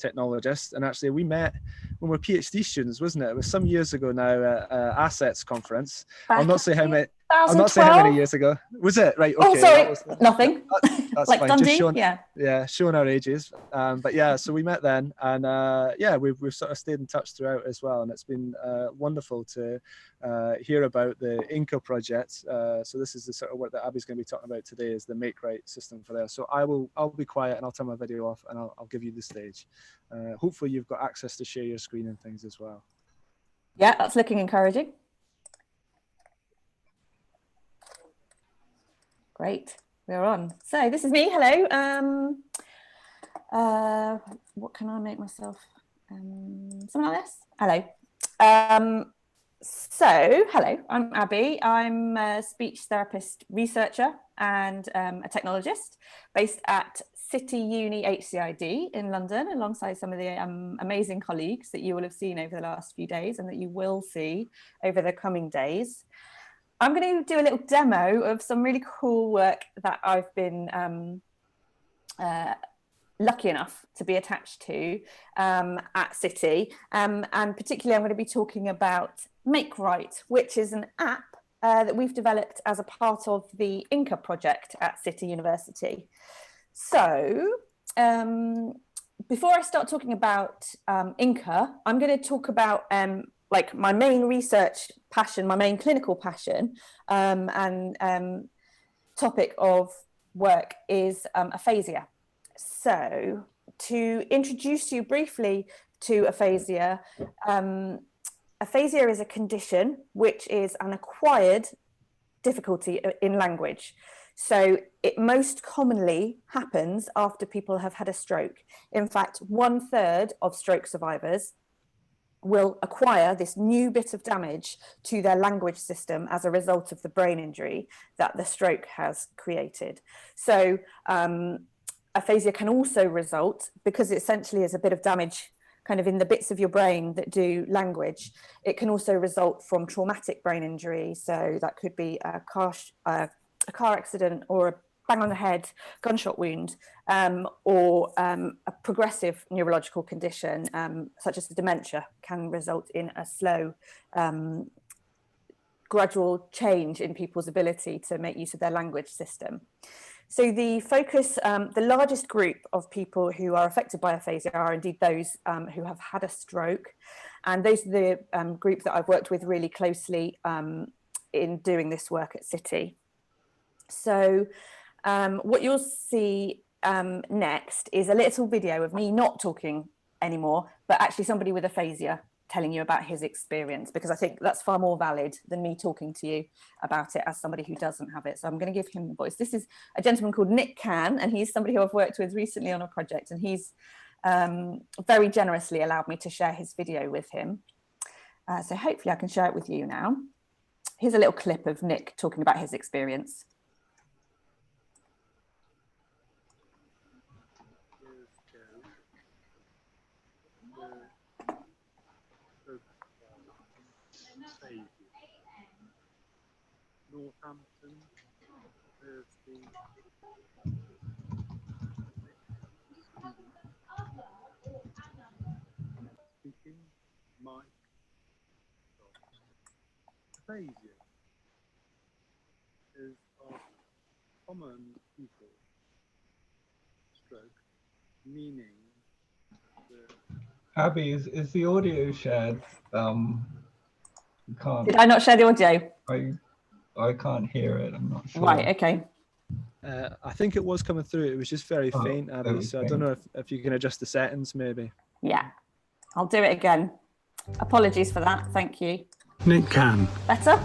technologist, and actually we met when we were PhD students, wasn't it? It was some years ago now at Assets conference. I'll not say how many. I'll not say how many years ago. Was it? Right. Okay. Oh, sorry. Nothing. That's like fine. Dundee, Just showing, yeah, showing our ages. But yeah, so we met then, and yeah, we've sort of stayed in touch throughout as well, and it's been wonderful to hear about the INCA project. So this is the sort of work that Abi's going to be talking about today, is the MakeWrite system for there. So I'll be quiet and I'll turn my video off, and I'll give you the stage. Hopefully you've got access to share your screen and things as well. Yeah, that's looking encouraging. Great, we're on. So this is me. Hello. What can I make myself? Something like this. Hello. So hello, I'm Abi. I'm a speech therapist researcher and a technologist based at City Uni HCID in London, alongside some of the amazing colleagues that you will have seen over the last few days and that you will see over the coming days. I'm going to do a little demo of some really cool work that I've been lucky enough to be attached to at City. And particularly I'm going to be talking about MakeWrite, which is an app that we've developed as a part of the INCA project at City University. So before I start talking about INCA, I'm going to talk about like my main research passion, my main clinical passion, and topic of work is aphasia. So to introduce you briefly to aphasia, aphasia is a condition which is an acquired difficulty in language. So it most commonly happens after people have had a stroke. In fact, 1/3 of stroke survivors will acquire this new bit of damage to their language system as a result of the brain injury that the stroke has created. So aphasia can also result, because it essentially is a bit of damage kind of in the bits of your brain that do language, it can also result from traumatic brain injury. So that could be a car accident, or a bang on the head, gunshot wound, or a progressive neurological condition, such as dementia, can result in a slow, gradual change in people's ability to make use of their language system. So the focus, the largest group of people who are affected by aphasia are indeed those who have had a stroke. And those are the group that I've worked with really closely in doing this work at City. So what you'll see next is a little video of me not talking anymore, but actually somebody with aphasia telling you about his experience, because I think that's far more valid than me talking to you about it as somebody who doesn't have it. So I'm going to give him the voice. This is a gentleman called Nick Can, and he's somebody who I've worked with recently on a project, and he's very generously allowed me to share his video with him. So hopefully I can share it with you now. Here's a little clip of Nick talking about his experience. Northampton, Thursday, speaking, Mike, aphasia is of common people stroke, meaning that... Abi, is the audio shared? Can't. Did I not share the audio? I can't hear it. I'm not sure. Right. Okay. I think it was coming through. It was just very faint, Abi. Okay. So I don't know if you can adjust the settings, maybe. Yeah, I'll do it again. Apologies for that. Thank you. Nick Can. Better?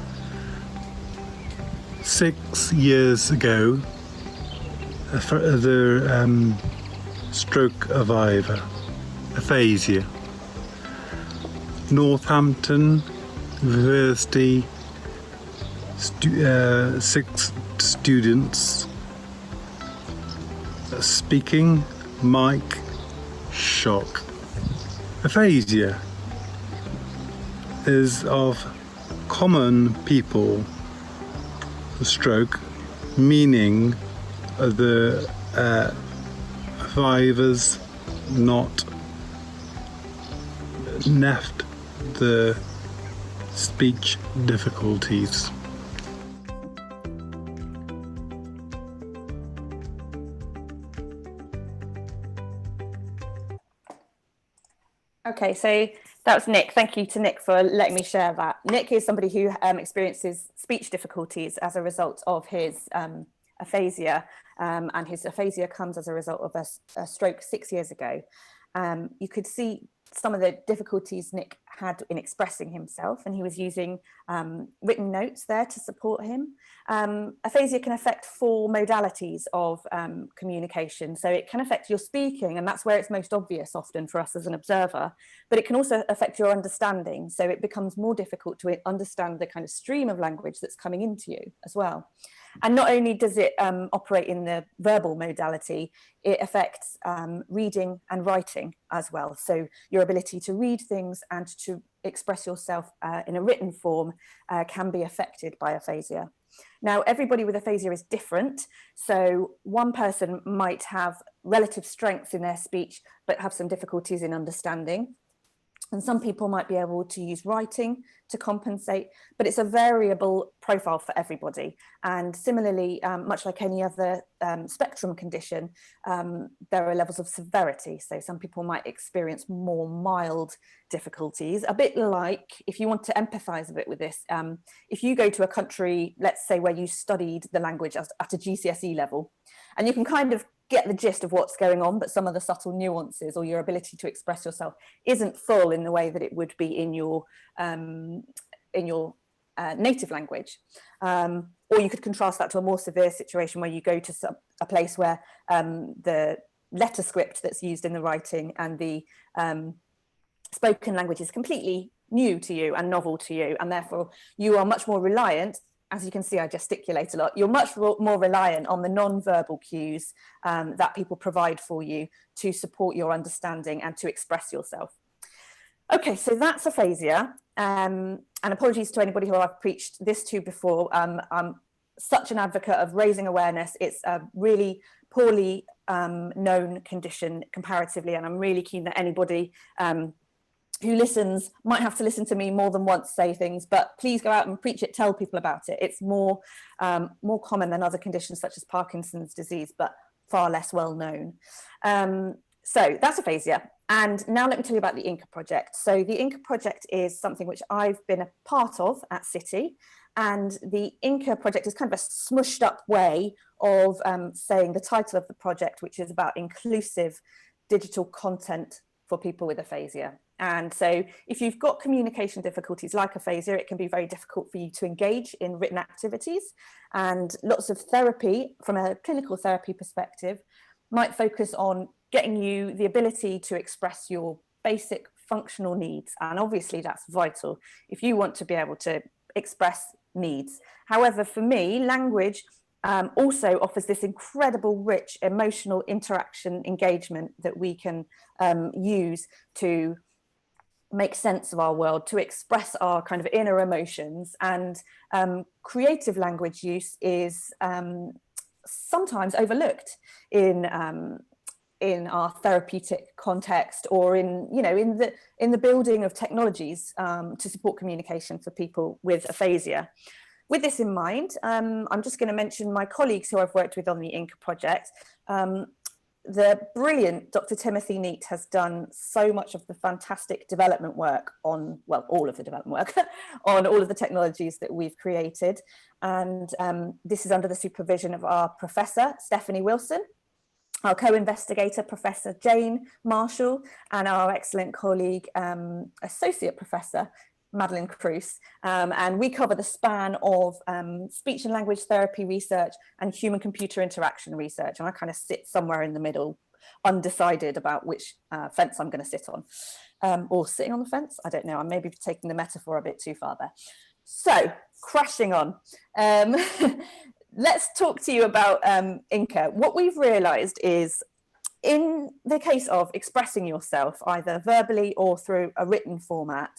6 years ago, the stroke of aphasia. Northampton University, 6 students, speaking, Mike, shock. Aphasia is of common people stroke, meaning the survivors not naffed the speech difficulties. Okay, so that was Nick. Thank you to Nick for letting me share that. Nick is somebody who experiences speech difficulties as a result of his aphasia, and his aphasia comes as a result of a stroke 6 years ago. You could see some of the difficulties Nick had in expressing himself, and he was using written notes there to support him. Aphasia can affect 4 modalities of communication. So it can affect your speaking, and that's where it's most obvious often for us as an observer, but it can also affect your understanding. So it becomes more difficult to understand the kind of stream of language that's coming into you as well. And not only does it operate in the verbal modality, it affects reading and writing as well. So your ability to read things and to express yourself in a written form can be affected by aphasia. Now, everybody with aphasia is different. So one person might have relative strength in their speech, but have some difficulties in understanding. And some people might be able to use writing to compensate, but it's a variable profile for everybody. And similarly, much like any other spectrum condition, there are levels of severity. So some people might experience more mild difficulties, a bit like, if you want to empathize a bit with this, if you go to a country, let's say, where you studied the language at a GCSE level, and you can kind of get the gist of what's going on, but some of the subtle nuances or your ability to express yourself isn't full in the way that it would be in your native language. Or you could contrast that to a more severe situation where you go to a place where the letter script that's used in the writing and the spoken language is completely new to you and novel to you, and therefore you are much more reliant. As you can see, I gesticulate a lot. You're much more reliant on the non-verbal cues that people provide for you to support your understanding and to express yourself. Okay, so that's aphasia. And apologies to anybody who I've preached this to before. I'm such an advocate of raising awareness. It's a really poorly known condition comparatively, and I'm really keen that anybody who listens might have to listen to me more than once say things, but please go out and preach it, tell people about it. It's more common than other conditions such as Parkinson's disease, but far less well known. So that's aphasia. And now let me tell you about the INCA project. So the INCA project is something which I've been a part of at City. And the INCA project is kind of a smushed up way of saying the title of the project, which is about inclusive digital content for people with aphasia. And so if you've got communication difficulties like aphasia, it can be very difficult for you to engage in written activities. And lots of therapy, from a clinical therapy perspective, might focus on getting you the ability to express your basic functional needs. And obviously that's vital if you want to be able to express needs. However, for me, language also offers this incredible, rich, emotional interaction engagement that we can use to make sense of our world, to express our kind of inner emotions. And creative language use is sometimes overlooked in our therapeutic context, or in the building of technologies to support communication for people with aphasia. With this in mind, I'm just going to mention my colleagues who I've worked with on the INCA project. The brilliant Dr. Timothy Neat has done so much of the fantastic development work on, well, all of the development work on all of the technologies that we've created. And this is under the supervision of our professor, Stephanie Wilson, our co-investigator, Professor Jane Marshall, and our excellent colleague, Associate Professor Madeline Cruz. And we cover the span of speech and language therapy research and human-computer interaction research. And I kind of sit somewhere in the middle, undecided about which fence I'm going to sit on. Or sitting on the fence, I don't know. I'm maybe taking the metaphor a bit too far there. So, crashing on. Let's talk to you about INCA. What we've realised is, in the case of expressing yourself, either verbally or through a written format,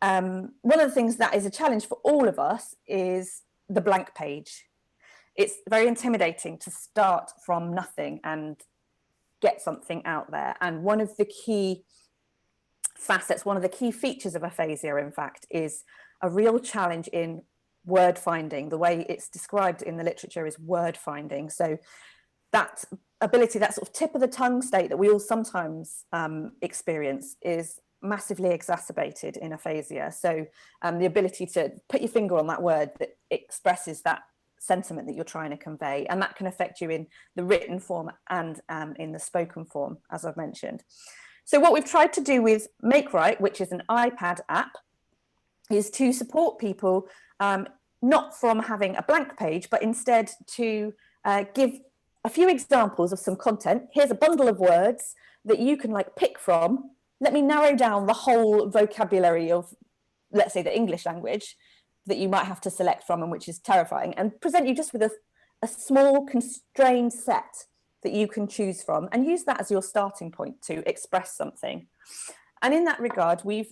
one of the things that is a challenge for all of us is the blank page. It's very intimidating to start from nothing and get something out there. And one of the key facets, one of the key features of aphasia, in fact, is a real challenge in word finding. The way it's described in the literature is word finding. So that ability, that sort of tip of the tongue state that we all sometimes experience, is massively exacerbated in aphasia. So the ability to put your finger on that word that expresses that sentiment that you're trying to convey, and that can affect you in the written form and in the spoken form, as I've mentioned. So what we've tried to do with MakeWrite, which is an iPad app, is to support people not from having a blank page, but instead to give a few examples of some content. Here's a bundle of words that you can like pick from. Let me narrow down the whole vocabulary of, let's say, the English language that you might have to select from, and which is terrifying, and present you just with a small constrained set that you can choose from, and use that as your starting point to express something. And in that regard, we've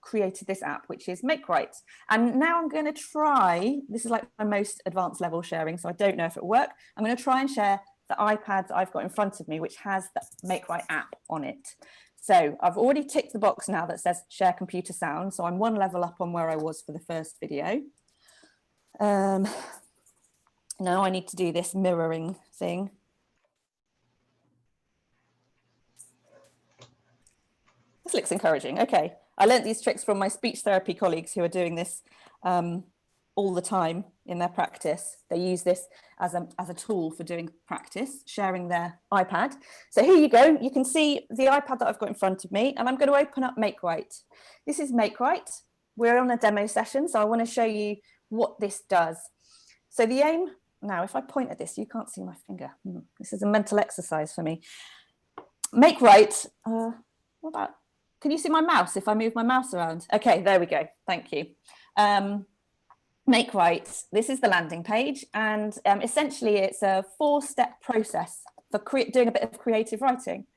created this app, which is MakeWrite. And now I'm going to try, this is like my most advanced level sharing, so I don't know if it'll work. I'm going to try and share the iPad that I've got in front of me, which has the MakeWrite app on it. So I've already ticked the box now that says share computer sound. So I'm one level up on where I was for the first video. Now I need to do this mirroring thing. This looks encouraging. Okay, I learned these tricks from my speech therapy colleagues who are doing this all the time in their practice. They use this as a tool for doing practice, sharing their iPad. So here you go. You can see the iPad that I've got in front of me, and I'm going to open up MakeWrite. This is MakeWrite. We're on a demo session, so I want to show you what this does. So the aim, now if I point at this, you can't see my finger. This is a mental exercise for me. MakeWrite, what about, can you see my mouse if I move my mouse around? Okay, there we go. Thank you. MakeWrite, this is the landing page, and essentially it's a 4-step process for doing a bit of creative writing.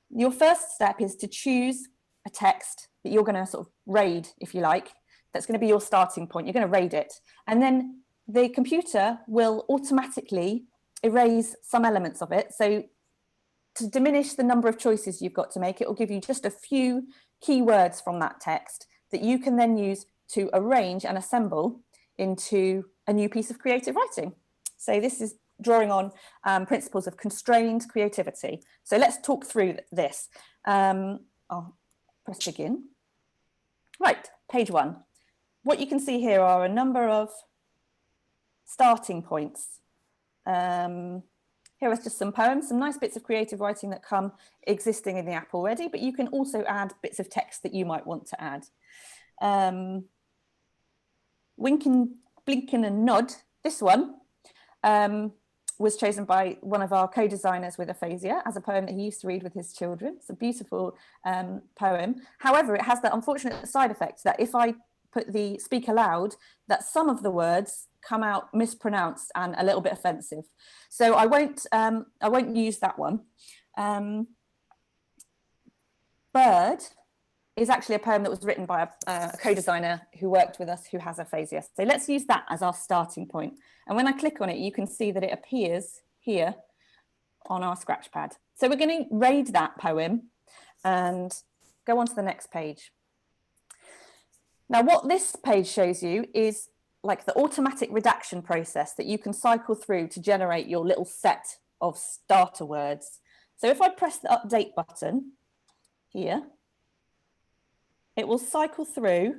Your first step is to choose a text that you're going to sort of raid, if you like. That's going to be your starting point. You're going to raid it, and then the computer will automatically erase some elements of it. So to diminish the number of choices you've got to make, it will give you just a few keywords from that text that you can then use to arrange and assemble into a new piece of creative writing. So this is drawing on principles of constrained creativity. So let's talk through this. I'll press begin. Right, page 1. What you can see here are a number of starting points. Here are just some poems, some nice bits of creative writing that come existing in the app already, but you can also add bits of text that you might want to add. Winking, blinking and nod, this one was chosen by one of our co-designers with aphasia as a poem that he used to read with his children. It's a beautiful poem. However, it has that unfortunate side effect that if I put the speak aloud, that some of the words come out mispronounced and a little bit offensive. So I won't use that one. Bird is actually a poem that was written by a co-designer who worked with us who has aphasia. So let's use that as our starting point. And when I click on it, you can see that it appears here on our scratchpad. So we're going to raid that poem and go on to the next page. Now, what this page shows you is like the automatic redaction process that you can cycle through to generate your little set of starter words. So if I press the update button here, it will cycle through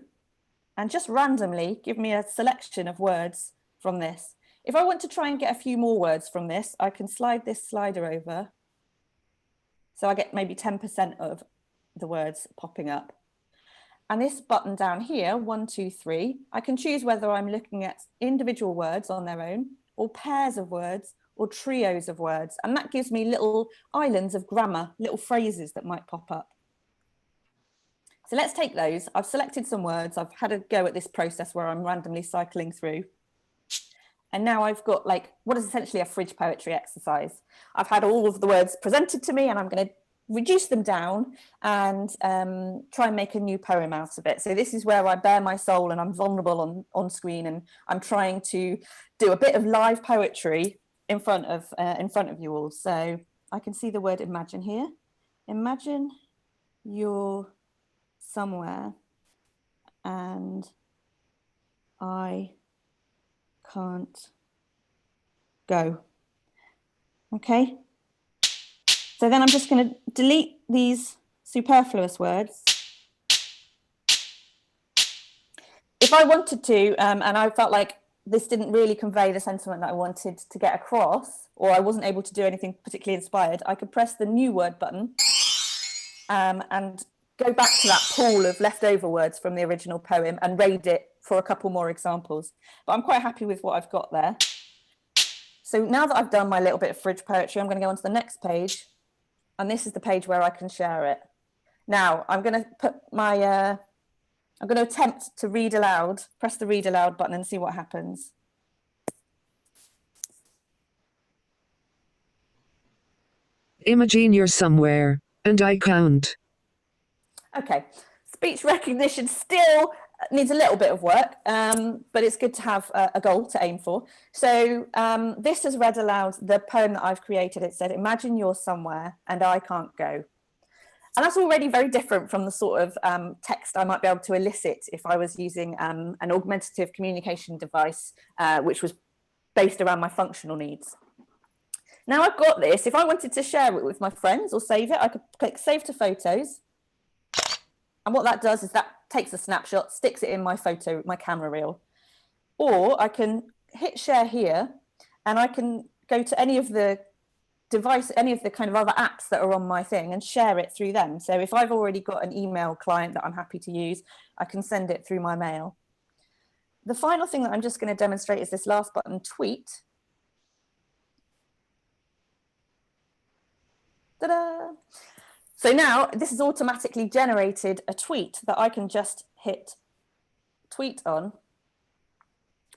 and just randomly give me a selection of words from this. If I want to try and get a few more words from this, I can slide this slider over. So I get maybe 10% of the words popping up. And this button down here, 1, 2, 3, I can choose whether I'm looking at individual words on their own, or pairs of words, or trios of words. And that gives me little islands of grammar, little phrases that might pop up. So let's take those. I've selected some words. I've had a go at this process where I'm randomly cycling through. And now I've got like what is essentially a fridge poetry exercise. I've had all of the words presented to me, and I'm going to reduce them down and try and make a new poem out of it. So this is where I bare my soul and I'm vulnerable on screen, and I'm trying to do a bit of live poetry in front of you all. So I can see the word imagine here. Imagine you're somewhere and I can't go. Okay. So then I'm just going to delete these superfluous words. If I wanted to, and I felt like this didn't really convey the sentiment that I wanted to get across, or I wasn't able to do anything particularly inspired, I could press the new word button and go back to that pool of leftover words from the original poem and raid it for a couple more examples. But I'm quite happy with what I've got there. So now that I've done my little bit of fridge poetry, I'm going to go on to the next page. And this is the page where I can share it. Now I'm going to put my, I'm going to attempt to read aloud, press the read aloud button and see what happens. Imagine you're somewhere and I can't. Okay. Speech recognition still needs a little bit of work, but it's good to have a goal to aim for. So this has read aloud the poem that I've created. It said, imagine you're somewhere and I can't go. And that's already very different from the sort of text I might be able to elicit if I was using an augmentative communication device, which was based around my functional needs. Now I've got this, if I wanted to share it with my friends or save it, I could click Save to Photos. And what that does is that takes a snapshot, sticks it in my photo, my camera reel. Or I can hit share here and I can go to any of the device, any of the kind of other apps that are on my thing and share it through them. So if I've already got an email client that I'm happy to use, I can send it through my mail. The final thing that I'm just going to demonstrate is this last button, tweet. Ta-da! So now this has automatically generated a tweet that I can just hit tweet on.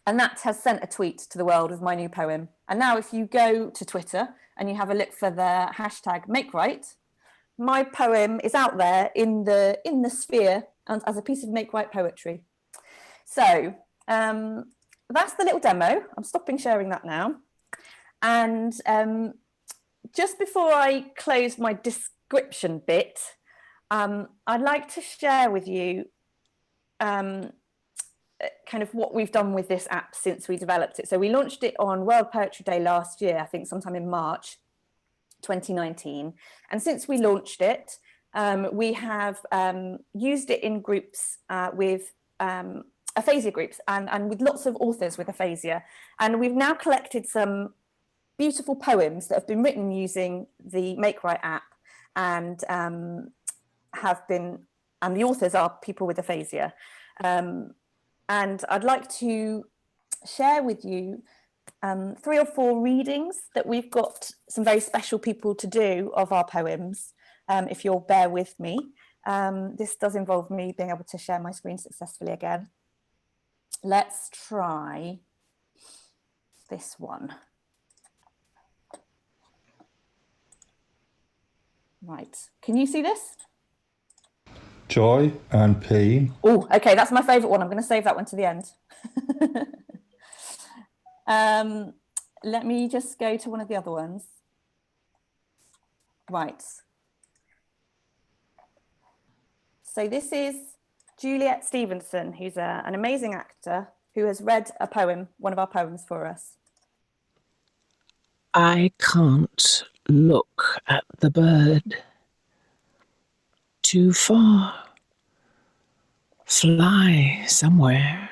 And that has sent a tweet to the world with my new poem. And now if you go to Twitter and you have a look for the hashtag MakeWrite, my poem is out there in the sphere and as a piece of MakeWrite poetry. So that's the little demo. I'm stopping sharing that now. And just before I close my description bit, I'd like to share with you kind of what we've done with this app since we developed it. So we launched it on World Poetry Day last year, I think sometime in March 2019. And since we launched it, we have used it in groups with aphasia groups and with lots of authors with aphasia. And we've now collected some beautiful poems that have been written using the MakeWrite app and the authors are people with aphasia. And I'd like to share with you 3 or 4 readings that we've got some very special people to do of our poems, if you'll bear with me. This does involve me being able to share my screen successfully again. Let's try this one. Right, can you see this? Joy and pain. Oh, okay, that's my favourite one. I'm going to save that one to the end. Let me just go to one of the other ones. Right. So this is Juliet Stevenson, who's an amazing actor who has read a poem, one of our poems for us. I can't look at the bird. Too far. Fly somewhere.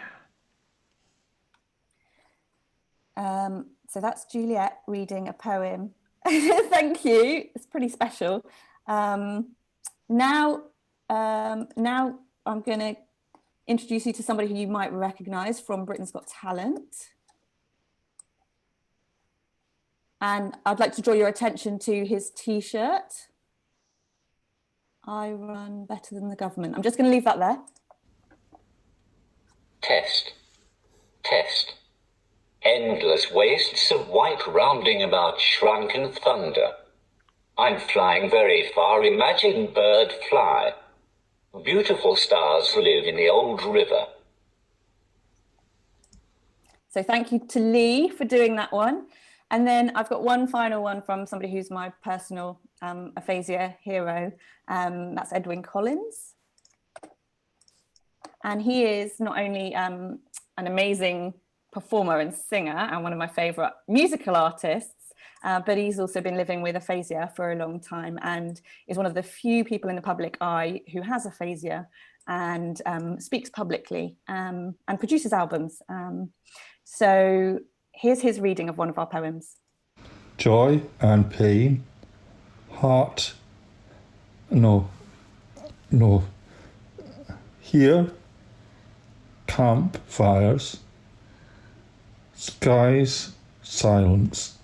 So that's Juliet reading a poem. Thank you. It's pretty special. Now I'm going to introduce you to somebody who you might recognise from Britain's Got Talent. And I'd like to draw your attention to his T-shirt. I run better than the government. I'm just going to leave that there. Test. Test. Endless wastes of white rounding about shrunken thunder. I'm flying very far, imagine bird fly. Beautiful stars live in the old river. So thank you to Lee for doing that one. And then I've got one final one from somebody who's my personal aphasia hero. That's Edwin Collins. And he is not only an amazing performer and singer and one of my favourite musical artists, but he's also been living with aphasia for a long time and is one of the few people in the public eye who has aphasia and speaks publicly and produces albums. So here's his reading of one of our poems. Joy and pain, heart, no, here, campfires, skies, silence.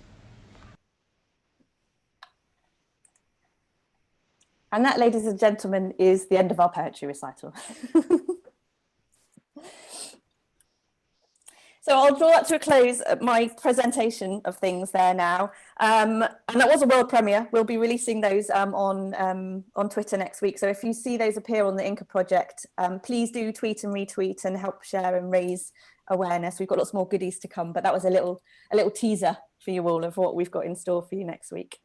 And that, ladies and gentlemen, is the end of our poetry recital. So I'll draw that to a close, my presentation of things there now. And that was a world premiere. We'll be releasing those on Twitter next week. So if you see those appear on the INCA project, please do tweet and retweet and help share and raise awareness. We've got lots more goodies to come, but that was a little teaser for you all of what we've got in store for you next week.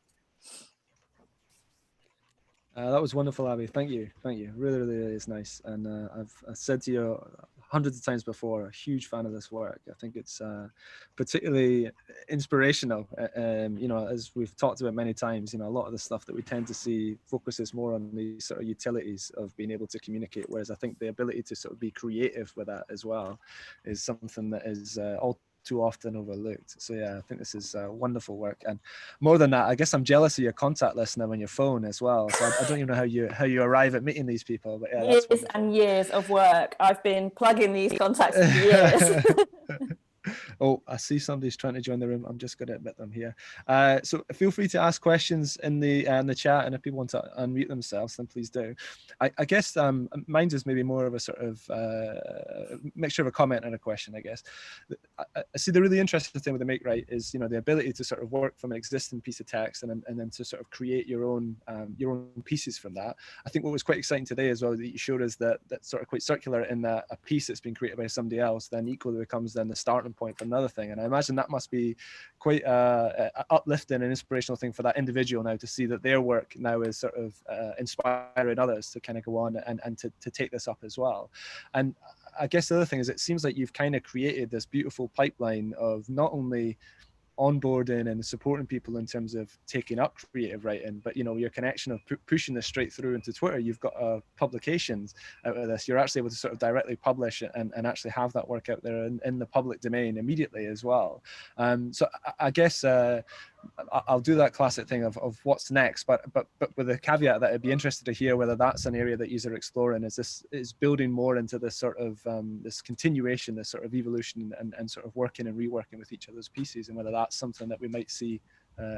That was wonderful, Abi. Thank you. Really, really is nice. And I've said to you hundreds of times before, a huge fan of this work. I think it's particularly inspirational. You know, as we've talked about many times, you know, a lot of the stuff that we tend to see focuses more on the sort of utilities of being able to communicate, whereas I think the ability to sort of be creative with that as well is something that is all too often overlooked. So yeah, I think this is wonderful work, and more than that, I guess I'm jealous of your contact list now on your phone as well. So I don't even know how you arrive at meeting these people, but yeah, years and years of work. I've been plugging these contacts for years. Oh, I see somebody's trying to join the room. I'm just going to admit them here. So feel free to ask questions in the chat, and if people want to unmute themselves, then please do. I guess mine's is maybe more of a sort of mixture of a comment and a question, I guess. I see the really interesting thing with the MakeWrite is, you know, the ability to sort of work from an existing piece of text and then to sort of create your own pieces from that. I think what was quite exciting today as well that you showed us that sort of quite circular in that a piece that's been created by somebody else then equally becomes then the starting point for another thing. And I imagine that must be quite uplifting and inspirational thing for that individual now to see that their work now is sort of inspiring others to kind of go on and to take this up as well. And I guess the other thing is it seems like you've kind of created this beautiful pipeline of not only onboarding and supporting people in terms of taking up creative writing, but, you know, your connection of pushing this straight through into Twitter. You've got publications out of this. You're actually able to sort of directly publish and actually have that work out there in the public domain immediately as well. So I guess I'll do that classic thing of what's next, but with the caveat that I'd be interested to hear whether that's an area that you are exploring. Is building more into this sort of this continuation, this sort of evolution and sort of working and reworking with each other's pieces, and whether that's something that we might see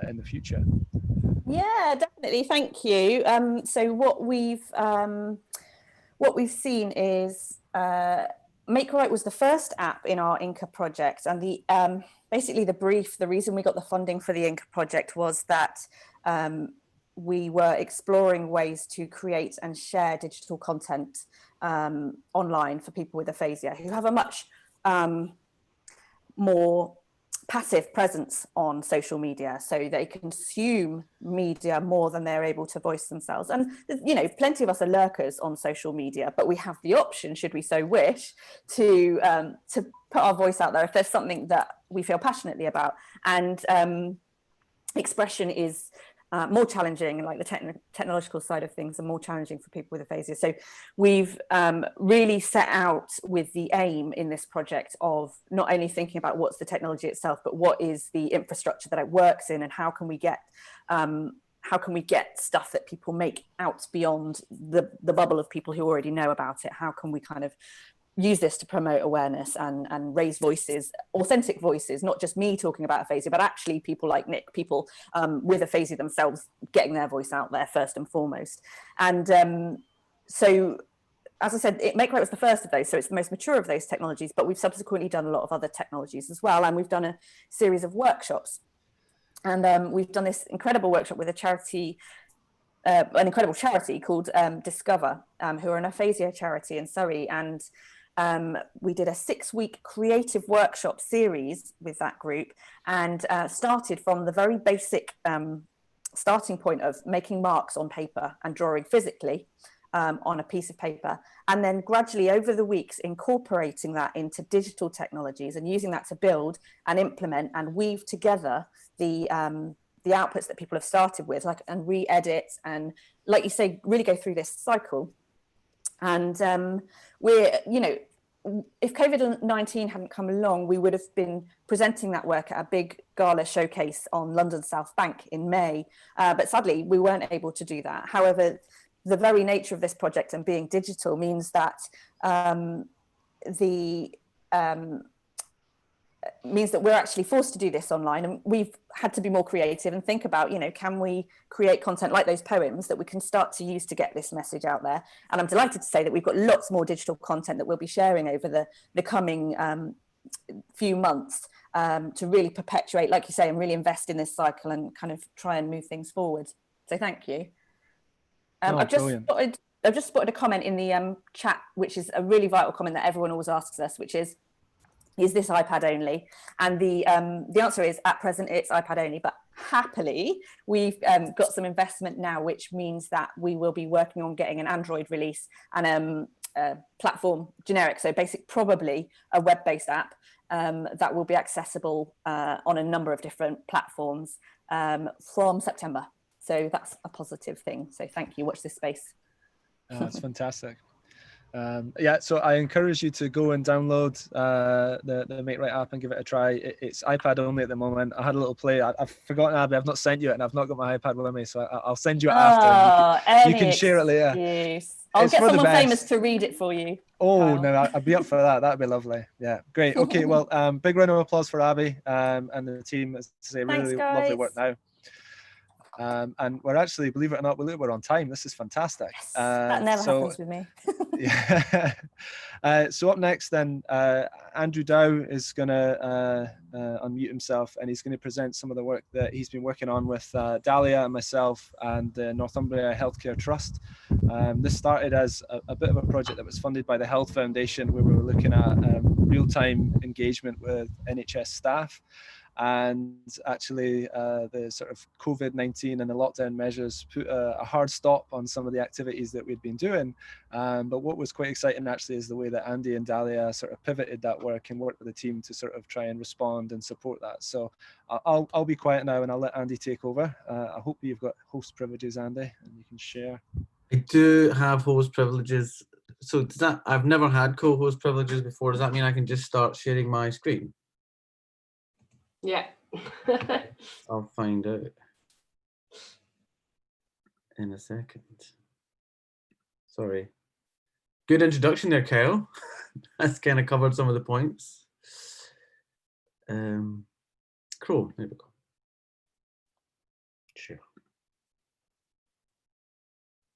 in the future. Yeah, definitely. Thank you. So what we've seen is MakeWrite was the first app in our INCA project, and the basically the reason we got the funding for the INCA project was that we were exploring ways to create and share digital content online for people with aphasia who have a much more passive presence on social media, so they consume media more than they're able to voice themselves. And, you know, plenty of us are lurkers on social media, but we have the option, should we so wish, to put our voice out there if there's something that we feel passionately about. And expression is more challenging, like the technological side of things are more challenging for people with aphasia. So we've really set out with the aim in this project of not only thinking about what's the technology itself, but what is the infrastructure that it works in, and how can we get stuff that people make out beyond the bubble of people who already know about it. How can we kind of use this to promote awareness and raise voices, authentic voices, not just me talking about aphasia, but actually people like Nick, people with aphasia themselves getting their voice out there first and foremost. And so, as I said, MakeWrite was the first of those, so it's the most mature of those technologies, but we've subsequently done a lot of other technologies as well. And we've done a series of workshops. And we've done this incredible workshop with a charity, an incredible charity called Discover, who are an aphasia charity in Surrey. And we did a 6-week creative workshop series with that group, and started from the very basic starting point of making marks on paper and drawing physically on a piece of paper, and then gradually over the weeks incorporating that into digital technologies and using that to build and implement and weave together the outputs that people have started with, like, and re-edit and, like you say, really go through this cycle. And we're, you know, if COVID-19 hadn't come along, we would have been presenting that work at a big gala showcase on London South Bank in May. But sadly, we weren't able to do that. However, the very nature of this project and being digital means that means that we're actually forced to do this online, and we've had to be more creative and think about, you know, can we create content like those poems that we can start to use to get this message out there. And I'm delighted to say that we've got lots more digital content that we'll be sharing over the coming few months to really perpetuate, like you say, and really invest in this cycle and kind of try and move things forward. So thank you. I've just spotted a comment in the chat, which is a really vital comment that everyone always asks us, which is this iPad only? And the answer is, at present, it's iPad only, but happily, we've got some investment now, which means that we will be working on getting an Android release and platform generic, so probably a web-based app that will be accessible on a number of different platforms from September. So that's a positive thing. So thank you. Watch this space. That's fantastic. Yeah, so I encourage you to go and download the MakeWrite app and give it a try. It's iPad only at the moment. I had a little play. I've forgotten, Abby, I've not sent you it, and I've not got my iPad with me, so I'll send you it after. You can share it later. I'll get someone famous to read it for you. Oh, Kyle. No, I'd be up for that. That'd be lovely. Yeah, great. Okay, well, big round of applause for Abby and the team. As to say, really lovely work now. And we're actually, believe it or not, we're on time. This is fantastic. Yes, that never happens with me. Yeah. So up next then, Andrew Dow is going to unmute himself, and he's going to present some of the work that he's been working on with Dalya and myself and the Northumbria Healthcare Trust. This started as a bit of a project that was funded by the Health Foundation, where we were looking at real-time engagement with NHS staff. And actually the sort of COVID-19 and the lockdown measures put a hard stop on some of the activities that we'd been doing. But what was quite exciting actually is the way that Andy and Dalya sort of pivoted that work and worked with the team to sort of try and respond and support that. So I'll be quiet now and I'll let Andy take over. I hope you've got host privileges, Andy, and you can share. I do have host privileges. So does that, I've never had co-host privileges before. Does that mean I can just start sharing my screen? Yeah. I'll find out in a second. Sorry. Good introduction there, Kyle. That's kind of covered some of the points. Chrome, there we go. Sure.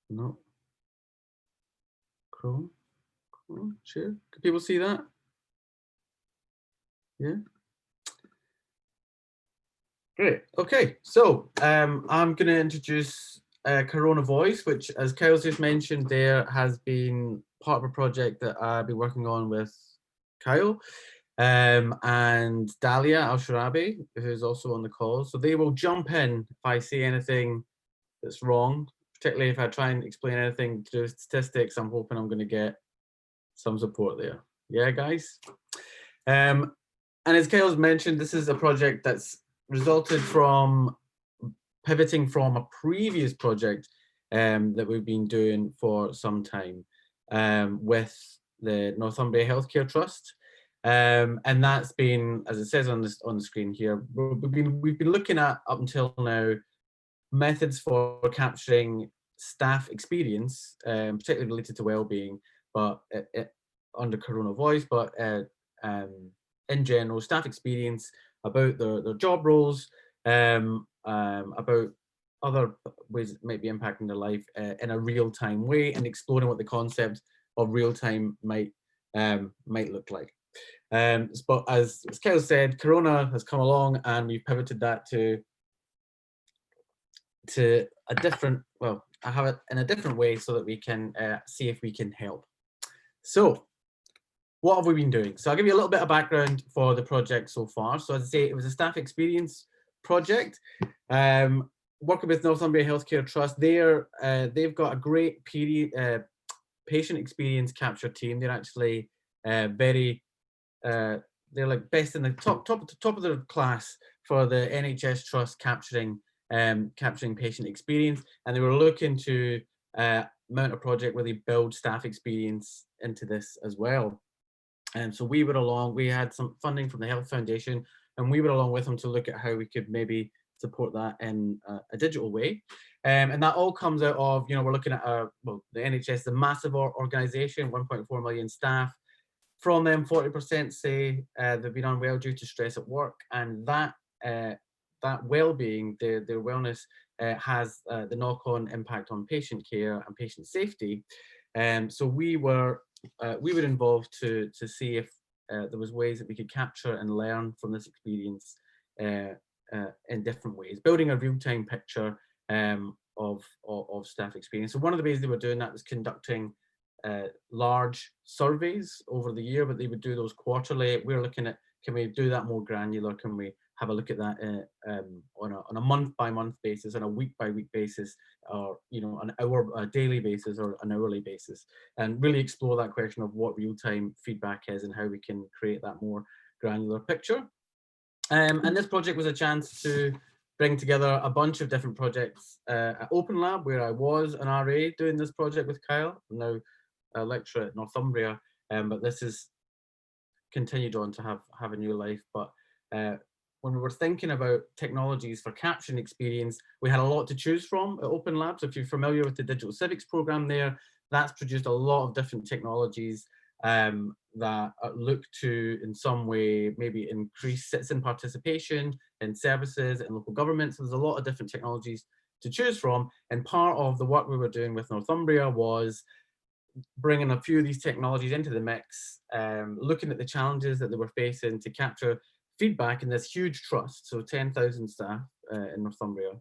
No. Chrome. Sure. Can people see that? Yeah. Great. Okay, so I'm going to introduce CoronaVoice, which, as Kyle's just mentioned, there has been part of a project that I've been working on with Kyle and Dalya Al-Shahrabi, who's also on the call. So they will jump in if I say anything that's wrong, particularly if I try and explain anything to do with statistics. I'm hoping I'm going to get some support there. Yeah, guys? And as Kyle's mentioned, this is a project that's resulted from pivoting from a previous project that we've been doing for some time with the Northumbria Healthcare Trust, and that's been, as it says on the screen here, we've been looking at up until now methods for capturing staff experience, particularly related to well-being, but under CoronaVoice, but in general, staff experience about their job roles, about other ways that might be impacting their life in a real-time way, and exploring what the concept of real-time might look like. But as Kyle said, Corona has come along, and we've pivoted that to a different, well, I have it in a different way so that we can see if we can help. So, what have we been doing? So I'll give you a little bit of background for the project so far. So as I say, it was a staff experience project. Working with Northumbria Healthcare Trust, they've got a great patient experience capture team. They're actually very, they're like best in the top of their class for the NHS Trust capturing patient experience, and they were looking to mount a project where they build staff experience into this as well. And so we were along, we had some funding from the Health Foundation, and we were along with them to look at how we could maybe support that in a digital way. And that all comes out of, you know, we're looking at, well, the NHS, the massive organization, 1.4 million staff. From them, 40% say they've been unwell due to stress at work, and that well-being, their wellness, has the knock-on impact on patient care and patient safety. So we were involved to see if there was ways that we could capture and learn from this experience in different ways, building a real-time picture of staff experience. So one of the ways they were doing that was conducting large surveys over the year, but they would do those quarterly. We're looking at, can we do that more granular? Can we have a look at that on a month-by-month basis, on a week-by-week basis, or, you know, a daily basis or an hourly basis, and really explore that question of what real-time feedback is and how we can create that more granular picture. And this project was a chance to bring together a bunch of different projects at Open Lab, where I was an RA doing this project with Kyle. I'm now a lecturer at Northumbria, but this has continued on to have a new life. But when we were thinking about technologies for capturing experience, we had a lot to choose from at Open Lab. So if you're familiar with the Digital Civics program there, that's produced a lot of different technologies that look to, in some way, maybe increase citizen participation in services and local government. So there's a lot of different technologies to choose from. And part of the work we were doing with Northumbria was bringing a few of these technologies into the mix, looking at the challenges that they were facing to capture feedback in this huge trust, so 10,000 staff in Northumbria,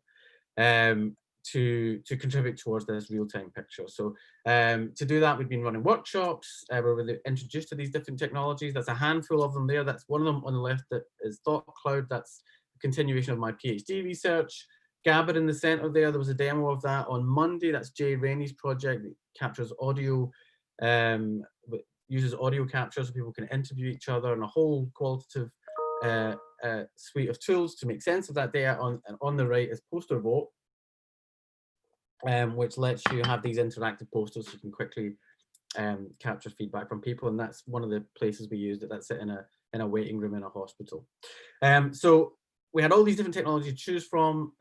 to contribute towards this real-time picture. So to do that, we've been running workshops where we're introduced to these different technologies. That's a handful of them there. That's one of them on the left that is Thought Cloud. That's a continuation of my PhD research. Gabber in the center there, there was a demo of that on Monday. That's Jay Rainey's project that captures audio, uses audio capture so people can interview each other, and a whole qualitative suite of tools to make sense of that data. On the right is Poster Vote, which lets you have these interactive posters so you can quickly capture feedback from people, and that's one of the places we used it. That's it in a waiting room in a hospital. So we had all these different technologies to choose from.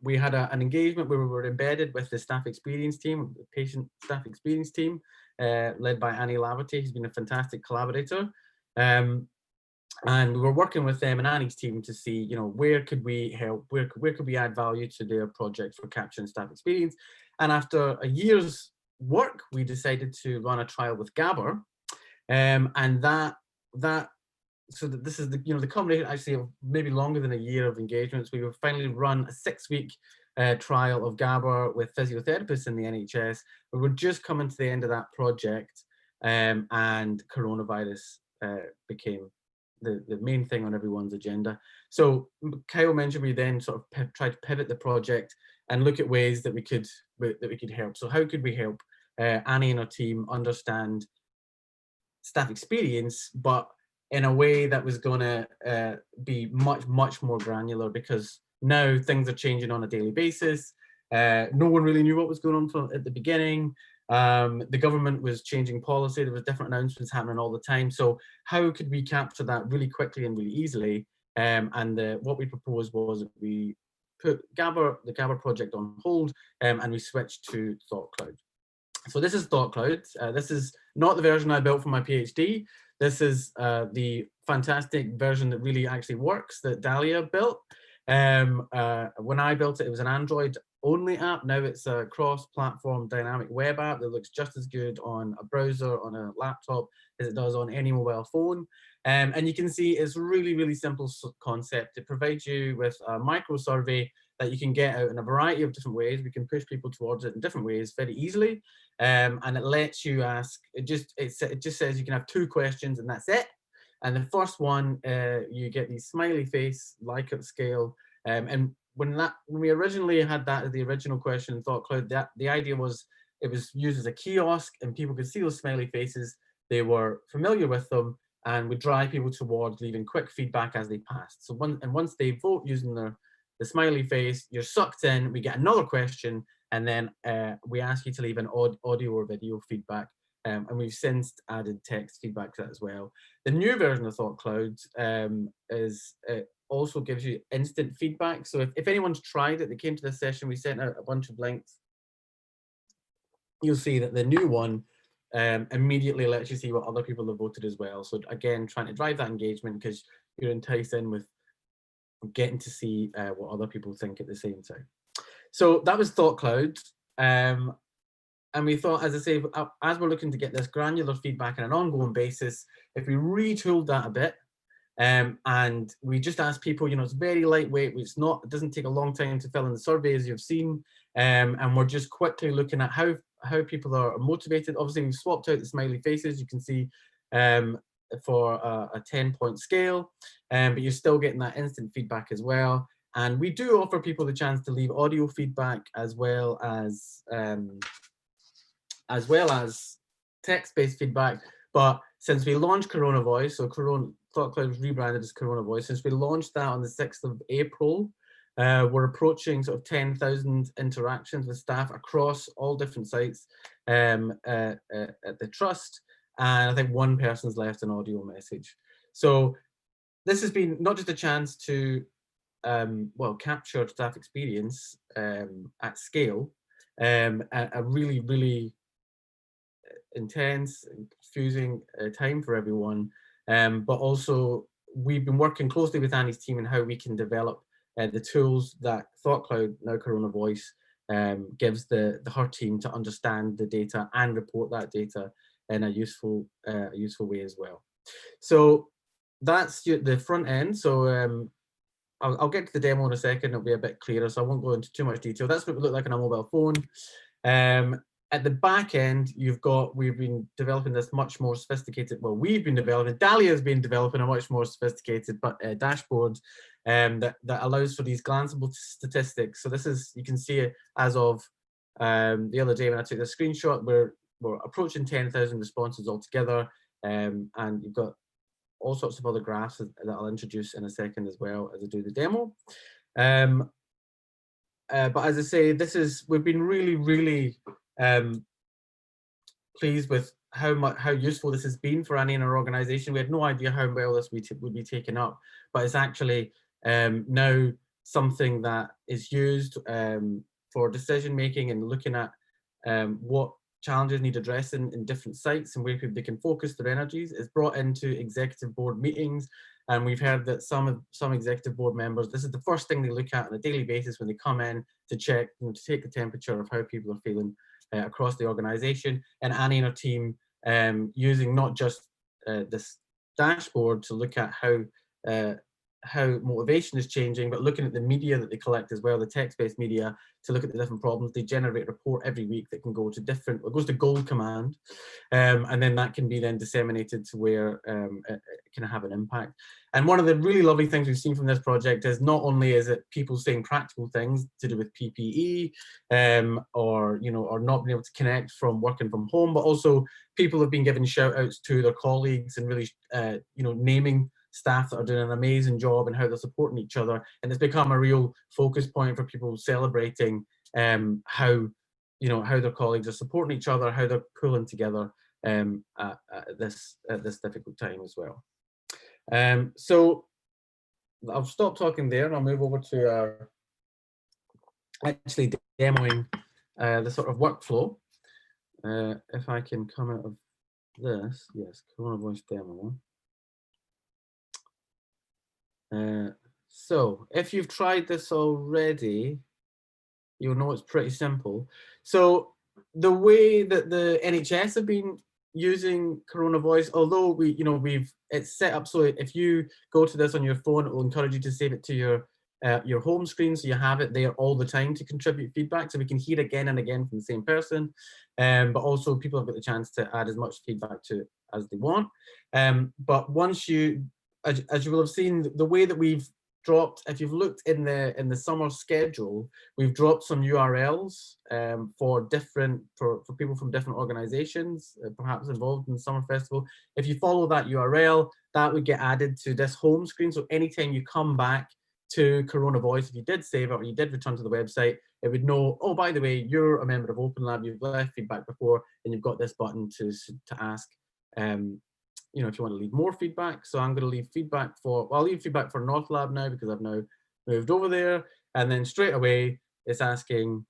We had an engagement where we were embedded with the staff experience team, the patient staff experience team, led by Annie Laverty, who's been a fantastic collaborator. And we were working with them and Annie's team to see, you know, where could we help, where could we add value to their project for capturing staff experience. And after a year's work, we decided to run a trial with Gabber, and so that this is the, you know, the combination actually of maybe longer than a year of engagements. We will finally run a 6-week trial of Gabber with physiotherapists in the NHS. We were just coming to the end of that project, and coronavirus became the main thing on everyone's agenda. So Kyle mentioned we then sort of tried to pivot the project and look at ways that we could help. So how could we help Annie and her team understand staff experience, but in a way that was going to be much more granular, because now things are changing on a daily basis. No one really knew what was going on at the beginning. The government was changing policy. There was different announcements happening all the time. So how could we capture that really quickly and really easily? And what we proposed was that we put the Gabber project on hold, and we switched to Thought Cloud. So this is Thought Cloud. This is not the version I built for my PhD. This is the fantastic version that really actually works that Dalya built. When I built it, it was an Android-only app. Now it's a cross-platform dynamic web app that looks just as good on a browser, on a laptop, as it does on any mobile phone. And you can see it's really simple concept. It provides you with a micro survey that you can get out in a variety of different ways. We can push people towards it in different ways very easily. And it lets you ask, it just says you can have 2 questions and that's it. And the first one, you get the smiley face, Likert scale. And when we originally had that as the original question in Thought Cloud, the idea was it was used as a kiosk and people could see those smiley faces. They were familiar with them and would drive people towards leaving quick feedback as they passed. So once they vote using the smiley face, you're sucked in, we get another question, and then we ask you to leave an audio or video feedback. And we've since added text feedback to that as well. The new version of Thought Cloud also gives you instant feedback. So if anyone's tried it, they came to this session, we sent out a bunch of links. You'll see that the new one immediately lets you see what other people have voted as well. So again, trying to drive that engagement because you're enticed in with getting to see what other people think at the same time. So that was Thought Cloud. And we thought, as I say, as we're looking to get this granular feedback on an ongoing basis, if we retooled that a bit, and we just asked people, you know, it's very lightweight, it doesn't take a long time to fill in the survey, as you've seen, and we're just quickly looking at how people are motivated. Obviously, we've swapped out the smiley faces, you can see, for a 10-point scale, but you're still getting that instant feedback as well. And we do offer people the chance to leave audio feedback as well as text-based feedback. But since we launched CoronaVoice, so Thought Cloud was rebranded as CoronaVoice, since we launched that on the 6th of April, we're approaching sort of 10,000 interactions with staff across all different sites at the Trust. And I think one person's left an audio message. So this has been not just a chance to capture staff experience at scale, a really, really intense, confusing time for everyone, but also we've been working closely with Annie's team on how we can develop the tools that Thought Cloud, now CoronaVoice, gives her team to understand the data and report that data in a useful way as well. So that's the front end. So I'll get to the demo in a second, it'll be a bit clearer, so I won't go into too much detail. That's what we look like on a mobile phone. At the back end, we've been developing this much more sophisticated, Dalya has been developing a much more sophisticated dashboard that allows for these glanceable statistics. So this is, you can see it as of the other day when I took this screenshot, we're approaching 10,000 responses altogether, and you've got all sorts of other graphs that I'll introduce in a second as well as I do the demo. But as I say, we've been really, really pleased with how useful this has been for Annie and our organisation. We had no idea how well this would be taken up, but it's actually now something that is used for decision making and looking at what challenges need addressing in different sites and where they can focus their energies. It's brought into executive board meetings, and we've heard that some executive board members, this is the first thing they look at on a daily basis when they come in to check, to take the temperature of how people are feeling across the organisation. And Annie and her team using not just this dashboard to look at how motivation is changing, but looking at the media that they collect as well, the text-based media, to look at the different problems. They generate a report every week that can go to it goes to Gold Command, and then that can be then disseminated to where it can have an impact. And one of the really lovely things we've seen from this project is not only is it people saying practical things to do with PPE, or not being able to connect from working from home, but also people have been giving shout outs to their colleagues and really naming staff that are doing an amazing job and how they're supporting each other. And it's become a real focus point for people celebrating how their colleagues are supporting each other, how they're pulling together at this difficult time as well. So I'll stop talking there and I'll move over to our actually demoing the sort of workflow. If I can come out of this, yes, CoronaVoice demo. So if you've tried this already, you'll know it's pretty simple. So the way that the NHS have been using CoronaVoice, although it's set up so if you go to this on your phone, it will encourage you to save it to your home screen, so you have it there all the time to contribute feedback, so we can hear again and again from the same person, but also people have got the chance to add as much feedback to it as they want. But once as you will have seen, the way that we've dropped, if you've looked in the summer schedule, we've dropped some URLs for people from different organizations, perhaps involved in the summer festival. If you follow that URL, that would get added to this home screen. So anytime you come back to CoronaVoice, if you did save it or you did return to the website, it would know, oh, by the way, you're a member of OpenLab, you've left feedback before, and you've got this button to ask, you know, if you want to leave more feedback. So I'm going to leave feedback for, well, I'll leave feedback for NorthLab now because I've now moved over there. And then straight away, it's asking,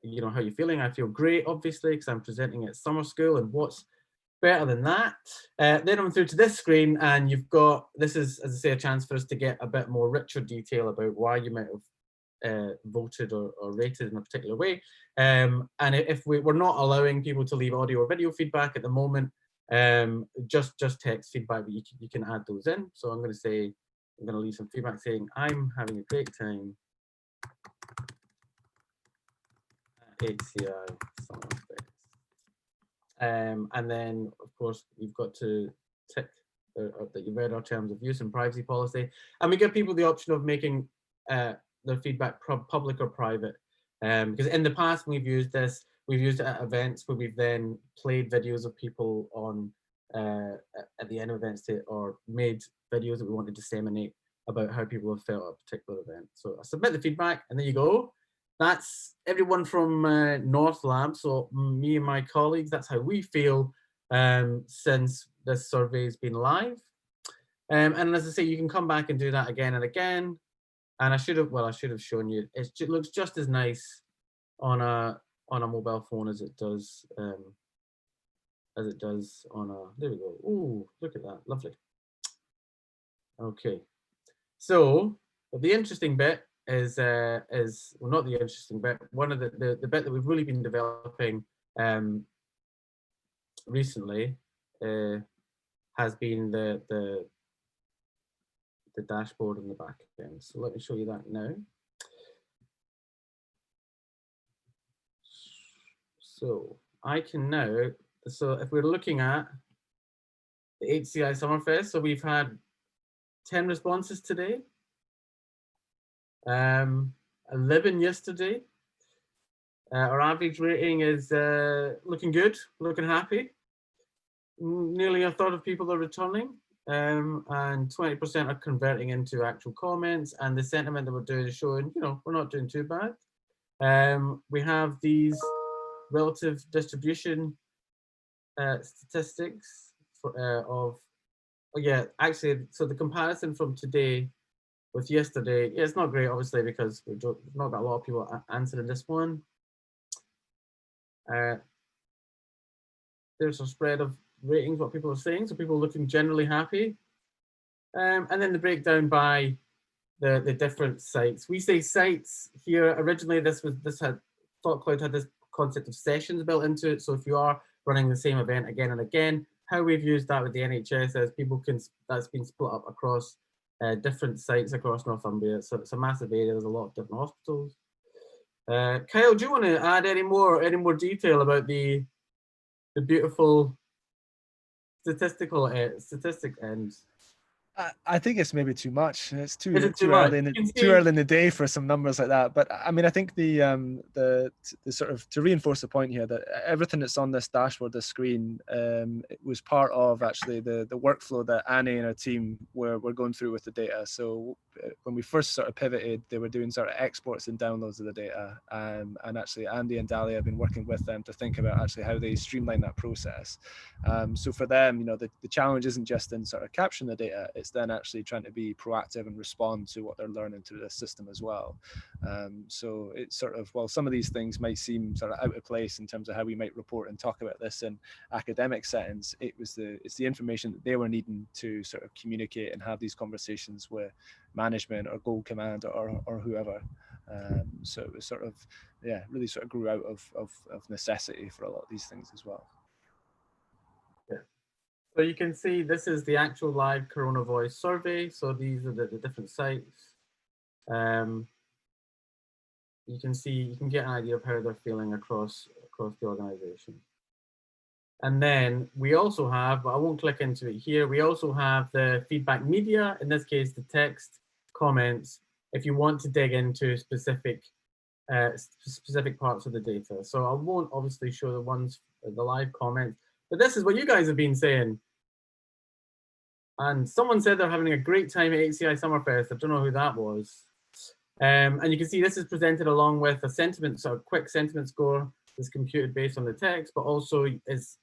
you know, how you feeling? I feel great, obviously, because I'm presenting at summer school, and what's better than that? Then I'm through to this screen, and you've got, this is, as I say, a chance for us to get a bit more richer detail about why you might have voted or rated in a particular way. And if we're not allowing people to leave audio or video feedback at the moment, just text feedback, but you can add those in. So I'm going to say, I'm going to leave some feedback saying, I'm having a great time at HCI Summer Fest. And then, of course, you've got to tick that you read our terms of use and privacy policy. And we give people the option of making their feedback public or private. Because in the past, we've used this, we've used it at events where we've then played videos of people on at the end of events or made videos that we want to disseminate about how people have felt at a particular event. So I submit the feedback, and there you go. That's everyone from NorthLab. So me and my colleagues, that's how we feel since this survey has been live. And as I say, you can come back and do that again and again. And I should have shown you. It looks just as nice on a mobile phone as it does on a. There we go. Ooh, look at that, lovely. Okay, so the interesting bit is well, not the interesting bit. One of the bit that we've really been developing recently has been the dashboard in the back end. So let me show you that now. So I can now, so if we're looking at the HCI Summerfest, so we've had 10 responses today, 11 yesterday. Our average rating is looking good, looking happy. Nearly a third of people are returning, and 20% are converting into actual comments, and the sentiment that we're doing is showing, you know, we're not doing too bad. We have these relative distribution statistics of, oh yeah, actually, so the comparison from today with yesterday, yeah, it's not great, obviously, because we've not got a lot of people answering this one. There's a spread of ratings, what people are saying, so people are looking generally happy. And then the breakdown by the different sites. We say sites here. Originally, ThoughtCloud had this concept of sessions built into it. So if you are running the same event again and again, how we've used that with the NHS is people can, that's been split up across different sites across Northumbria. So it's a massive area. There's a lot of different hospitals. Kyle, do you want to add any more detail about the beautiful statistic end? I think it's maybe too much. It's too early in the day for some numbers like that. But I mean, I think the sort of, to reinforce the point here, that everything that's on this dashboard, this screen, it was part of actually the workflow that Annie and her team were going through with the data. So when we first sort of pivoted, they were doing sort of exports and downloads of the data, and actually Andy and Dalya have been working with them to think about actually how they streamline that process. So for them, you know, the challenge isn't just in sort of capturing the data, it's then actually trying to be proactive and respond to what they're learning through the system as well. So it's sort of, while some of these things might seem sort of out of place in terms of how we might report and talk about this in academic settings, it's the information that they were needing to sort of communicate and have these conversations with management or Gold Command or whoever. So it was sort of, yeah, really sort of grew out of necessity for a lot of these things as well. Yeah. So you can see this is the actual live CoronaVoice survey. So these are the different sites. You can see, you can get an idea of how they're feeling across the organization. And then we also have, but I won't click into it here, we also have the feedback media, in this case, the text, comments if you want to dig into specific parts of the data. So I won't obviously show the live comments, but this is what you guys have been saying. And someone said they're having a great time at HCI Summerfest. I don't know who that was. And you can see this is presented along with a sentiment, so a quick sentiment score that's computed based on the text, but also is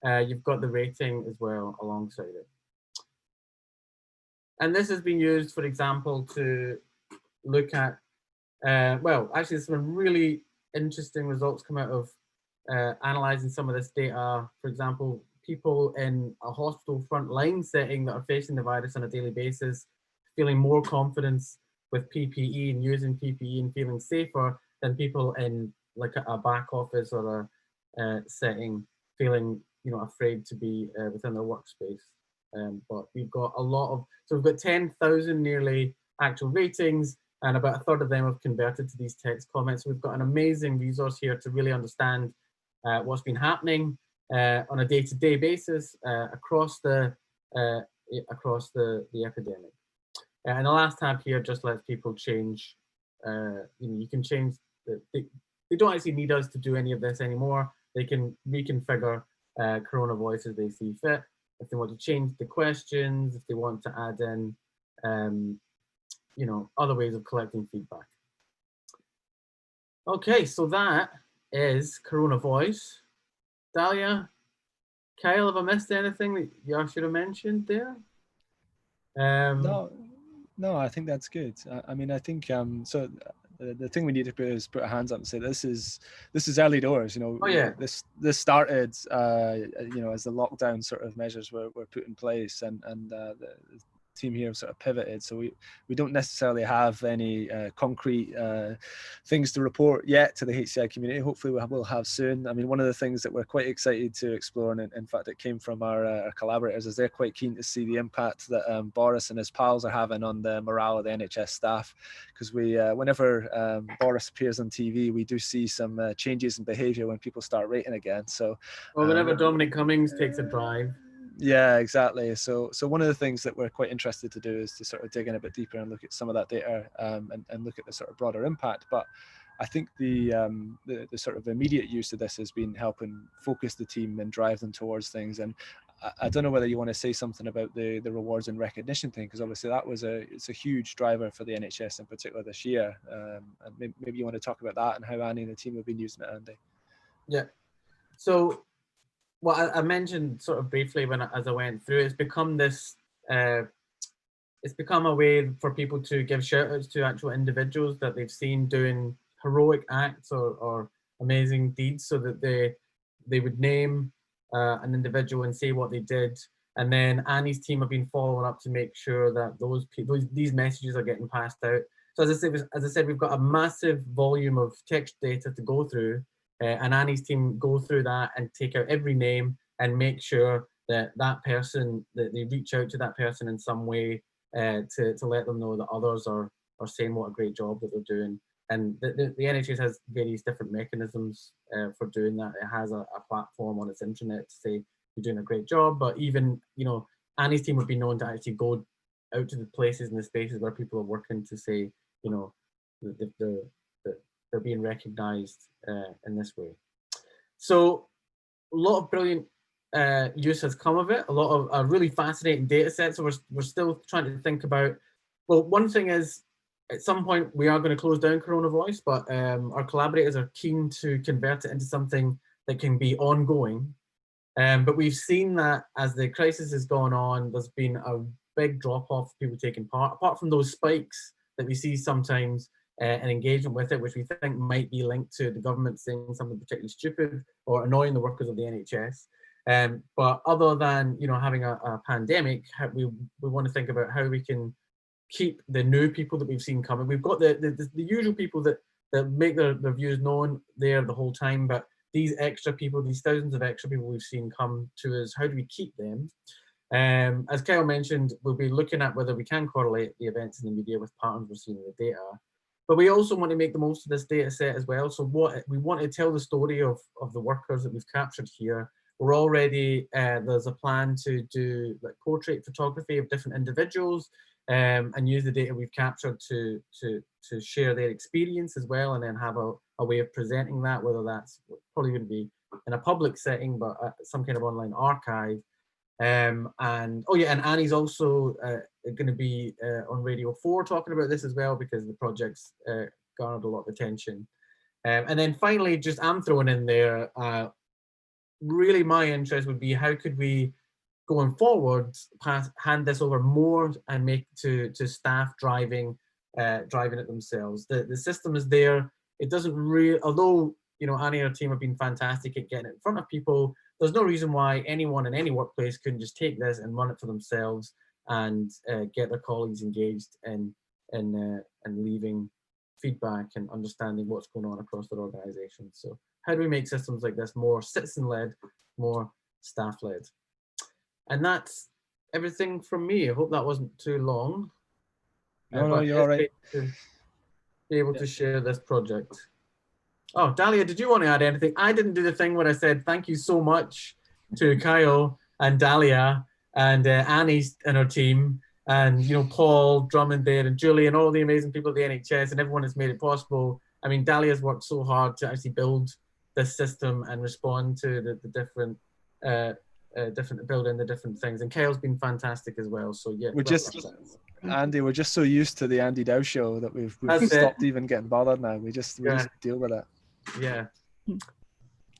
you've got the rating as well alongside it. And this has been used, for example, to look at, well, actually some really interesting results come out of analyzing some of this data. For example, people in a hospital frontline setting that are facing the virus on a daily basis, feeling more confidence with PPE and using PPE and feeling safer than people in like a back office or a setting feeling, you know, afraid to be within their workspace. But we've got a lot of, so we've got 10,000 nearly actual ratings, and about a third of them have converted to these text comments. So we've got an amazing resource here to really understand what's been happening on a day-to-day basis across the epidemic. And the last tab here just lets people change. You know, you can change. They don't actually need us to do any of this anymore. They can reconfigure CoronaVoice as they see fit. If they want to change the questions, if they want to add in, you know, other ways of collecting feedback. Okay, so that is CoronaVoice. Dalya, Kyle, have I missed anything that you should have mentioned there? No, I think that's good. I mean, I think so. The thing we need to do is put our hands up and say this is early doors. You know, oh, yeah. This started, you know, as the lockdown sort of measures were put in place, and the team here have sort of pivoted. So we don't necessarily have any concrete things to report yet to the HCI community. Hopefully we'll have soon. I mean, one of the things that we're quite excited to explore, and in fact it came from our collaborators, is they're quite keen to see the impact that Boris and his pals are having on the morale of the NHS staff. Because we, whenever Boris appears on TV, we do see some changes in behaviour when people start rating again. So, well, whenever Dominic Cummings takes a drive. Yeah, exactly. So one of the things that we're quite interested to do is to sort of dig in a bit deeper and look at some of that data and look at the sort of broader impact. But I think the sort of immediate use of this has been helping focus the team and drive them towards things. And I don't know whether you want to say something about the rewards and recognition thing, because obviously that was it's a huge driver for the NHS in particular this year. And maybe you want to talk about that and how Annie and the team have been using it, Andy. Yeah. So, well, I mentioned sort of briefly as I went through, it's become this, it's become a way for people to give shout outs to actual individuals that they've seen doing heroic acts or amazing deeds, so that they would name an individual and say what they did. And then Annie's team have been following up to make sure that these messages are getting passed out. So as I said, we've got a massive volume of text data to go through. And Annie's team go through that and take out every name and make sure that that person, that they reach out to that person in some way to let them know that others are saying what a great job that they're doing. And the NHS has various different mechanisms for doing that. It has a platform on its intranet to say you're doing a great job, but even, you know, Annie's team would be known to actually go out to the places and the spaces where people are working to say, you know, they're being recognized in this way. So a lot of brilliant use has come of it, a lot of really fascinating data sets. So we're still trying to think about, well, one thing is at some point we are going to close down CoronaVoice, but our collaborators are keen to convert it into something that can be ongoing. But we've seen that as the crisis has gone on, there's been a big drop off of people taking part, apart from those spikes that we see sometimes. And engagement with it, which we think might be linked to the government saying something particularly stupid or annoying the workers of the NHS. But other than, you know, having a pandemic, we want to think about how we can keep the new people that we've seen coming. We've got the usual people that make their views known there the whole time, but these extra people, these thousands of extra people we've seen come to us, how do we keep them? As Kyle mentioned, we'll be looking at whether we can correlate the events in the media with patterns we're seeing in the data. But we also want to make the most of this data set as well. So what we want to tell the story of the workers that we've captured here. We're already, there's a plan to do like portrait photography of different individuals and use the data we've captured to share their experience as well, and then have a way of presenting that, whether that's probably going to be in a public setting, but some kind of online archive. And oh yeah, and Annie's also going to be on Radio 4 talking about this as well, because the project's garnered a lot of attention. And then finally, just I'm throwing in there, really my interest would be, how could we, going forward, hand this over more and make to staff driving it themselves. The system is there. It doesn't really, although, you know, Annie and her team have been fantastic at getting it in front of people, there's no reason why anyone in any workplace couldn't just take this and run it for themselves and get their colleagues engaged in leaving feedback and understanding what's going on across their organization. So how do we make systems like this more citizen-led, more staff-led? And that's everything from me. I hope that wasn't too long. No, you're all right. To be able to share this project. Oh, Dalya, did you want to add anything? I didn't do the thing where I said thank you so much to Kyle and Dalya and Annie and her team, and you know, Paul Drummond there, and Julie, and all the amazing people at the NHS and everyone that's made it possible. I mean, Dahlia's worked so hard to actually build this system and respond to the different building the different things, and Kyle's been fantastic as well. So yeah, Andy, we're just so used to the Andy Dow show that we've stopped even getting bothered now. We just deal with it. Yeah.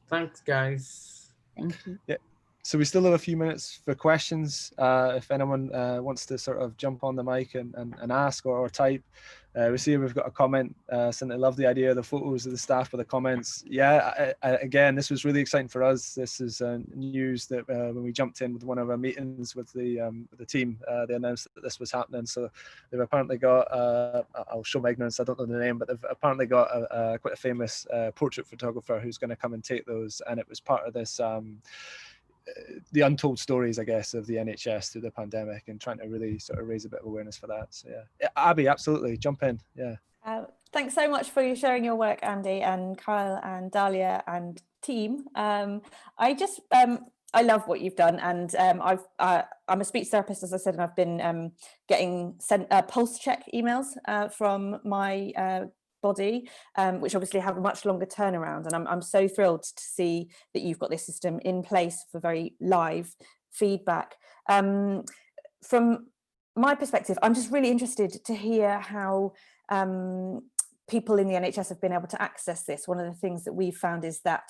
Thanks, guys. Thank you. Yeah. So we still have a few minutes for questions. If anyone wants to sort of jump on the mic and ask or type. We see we've got a comment saying they love the idea of the photos of the staff with the comments. Yeah, again, this was really exciting for us. This is news that when we jumped in with one of our meetings with the team, they announced that this was happening. So they've apparently got, I'll show my ignorance, I don't know the name, but they've apparently got quite a famous portrait photographer who's going to come and take those. And it was part of this, the untold stories, I guess, of the NHS through the pandemic, and trying to really sort of raise a bit of awareness for that. So yeah, Abby, absolutely, jump in. Yeah. Thanks so much for sharing your work, Andy and Kyle and Dalya and team. I love what you've done, and I'm a speech therapist, as I said, and I've been getting sent pulse check emails from my body, which obviously have a much longer turnaround, and I'm so thrilled to see that you've got this system in place for very live feedback. From my perspective, I'm just really interested to hear how people in the NHS have been able to access this. One of the things that we've found is that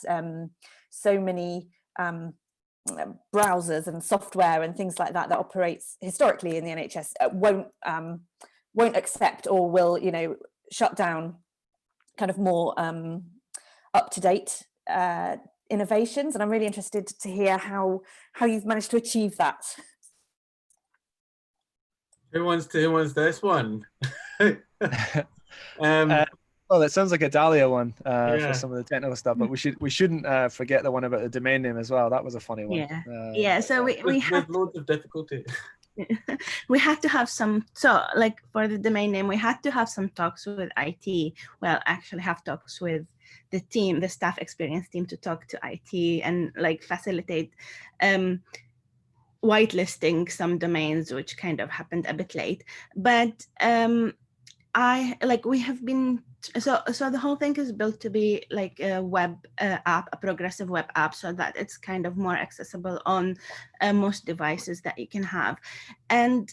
so many browsers and software and things like that operates historically in the NHS won't accept, or will, you know, shut down kind of more up-to-date innovations, and I'm really interested to hear how you've managed to achieve that. Who wants this one? Well, it sounds like a Dalya one for some of the technical stuff, but we shouldn't forget the one about the domain name as well. That was a funny one. Yeah. So we have loads of difficulty. We had to have some, so like for the domain name, we had to have some talks with IT. Well, actually have talks with the team, the staff experience team, to talk to IT and like facilitate whitelisting some domains, which kind of happened a bit late. But we have been, so the whole thing is built to be like a web app, a progressive web app, so that it's kind of more accessible on most devices that you can have. And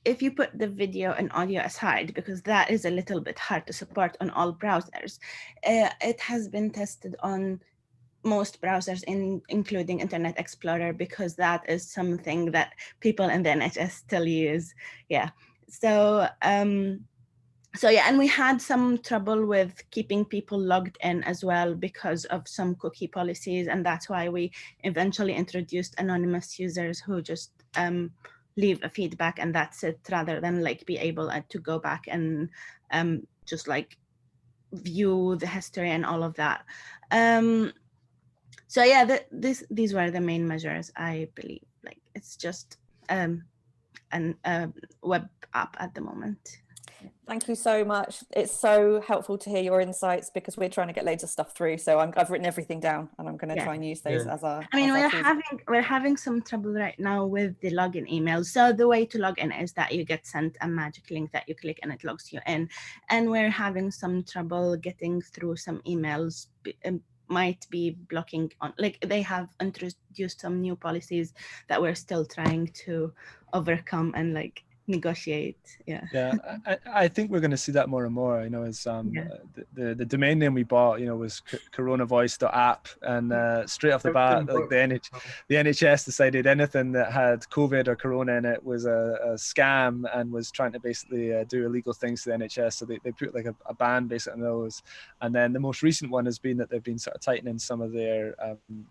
if you put the video and audio aside, because that is a little bit hard to support on all browsers, it has been tested on most browsers, including Internet Explorer, because that is something that people in the NHS still use. Yeah. So yeah, and we had some trouble with keeping people logged in as well because of some cookie policies, and that's why we eventually introduced anonymous users who just leave a feedback and that's it, rather than like be able to go back and just like view the history and all of that. So yeah, these were the main measures, I believe. Like it's just a web app at the moment. Thank you so much. It's so helpful to hear your insights because we're trying to get loads of stuff through. So I've written everything down and I'm going to try and use those as our. I mean, as we're having some trouble right now with the login emails. So the way to log in is that you get sent a magic link that you click and it logs you in. And we're having some trouble getting through some emails. Might be blocking on, like they have introduced some new policies that we're still trying to overcome and like negotiate. I think we're going to see that more and more, you know, as the domain name we bought, you know, was CoronaVoice.app, and straight off the bat, like the NHS decided anything that had COVID or Corona in it was a scam and was trying to basically do illegal things to the NHS, so they put like a ban basically on those. And then the most recent one has been that they've been sort of tightening some of their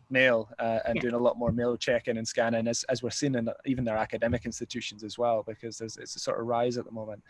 mail and doing a lot more mail checking and scanning, as we're seeing in even their academic institutions as well, because it's a sort of rise at the moment.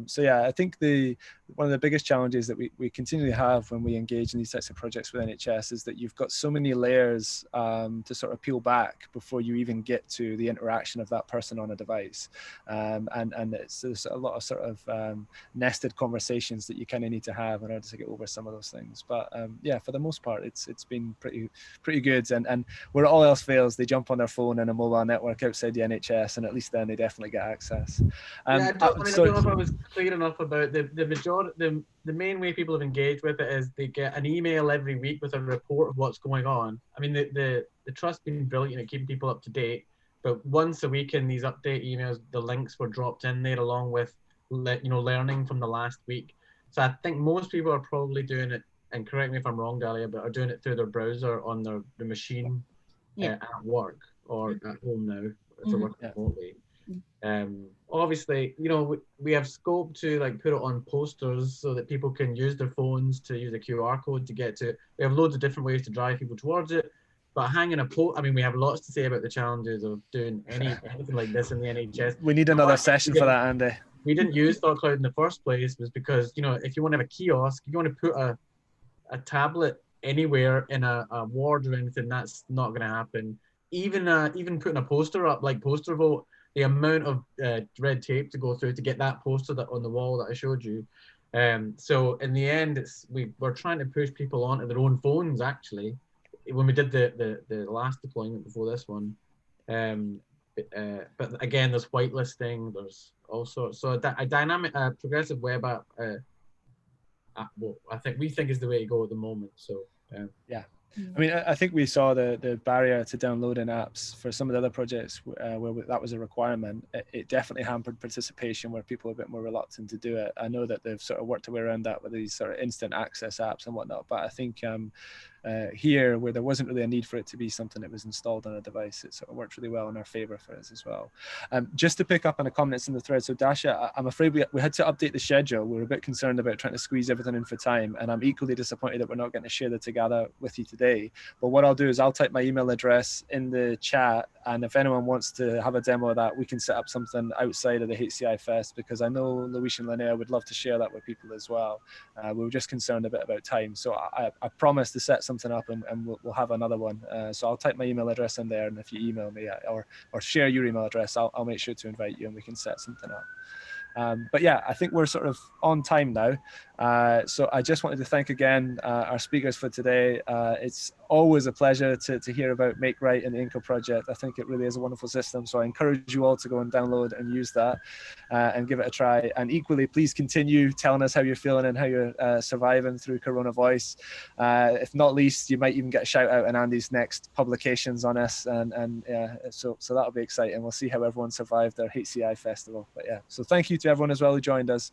So yeah, I think one of the biggest challenges that we continually have when we engage in these types of projects with NHS is that you've got so many layers to sort of peel back before you even get to the interaction of that person on a device. And there's a lot of sort of nested conversations that you kind of need to have in order to get over some of those things. But yeah, for the most part, it's been pretty good. And where all else fails, they jump on their phone and a mobile network outside the NHS, and at least then they definitely get access. I don't know if I was clear enough about the main way people have engaged with it is they get an email every week with a report of what's going on. I mean, the trust's been brilliant at keeping people up to date, but once a week in these update emails, the links were dropped in there along with, you know, learning from the last week. So I think most people are probably doing it, and correct me if I'm wrong, Dalya, but are doing it through their browser on the machine at work or at home now if they're working remotely. Obviously, you know, we have scope to like put it on posters so that people can use their phones to use a QR code to get to it. We have loads of different ways to drive people towards it, but hanging a I mean, we have lots to say about the challenges of doing anything like this in the NHS. We need another session for that, Andy. We didn't use Thought Cloud in the first place was because, you know, if you want to have a kiosk, you want to put a tablet anywhere in a ward or anything, that's not going to happen. Even putting a poster up like Poster Vote, the amount of red tape to go through to get that poster on the wall that I showed you. So in the end, we're trying to push people onto their own phones, actually. When we did the last deployment before this one. But again, there's whitelisting, there's all sorts. So a dynamic, progressive web app, well, we think is the way to go at the moment. So yeah. I mean, I think we saw the barrier to downloading apps for some of the other projects where that was a requirement. It definitely hampered participation where people are a bit more reluctant to do it. I know that they've sort of worked their way around that with these sort of instant access apps and whatnot, but I think here, where there wasn't really a need for it to be something that was installed on a device, it sort of worked really well in our favor for us as well. Just to pick up on the comments in the thread, so Dasha, I'm afraid we had to update the schedule. We were a bit concerned about trying to squeeze everything in for time, and I'm equally disappointed that we're not getting to share the together with you today. But what I'll do is I'll type my email address in the chat, and if anyone wants to have a demo of that, we can set up something outside of the HCI Fest, because I know Louise and Linnea would love to share that with people as well. We were just concerned a bit about time, so I promise to set something up, and we'll have another one. So I'll type my email address in there, and if you email me or share your email address, I'll make sure to invite you and we can set something up. But yeah, I think we're sort of on time now. So I just wanted to thank again our speakers for today. It's always a pleasure to hear about MakeWrite and the INCA project. I think it really is a wonderful system. So I encourage you all to go and download and use that and give it a try. And equally, please continue telling us how you're feeling and how you're surviving through CoronaVoice. If not least, you might even get a shout out in Andy's next publications on us. And yeah, so that'll be exciting. We'll see how everyone survived their HCI festival. But yeah, so thank you to everyone as well who joined us.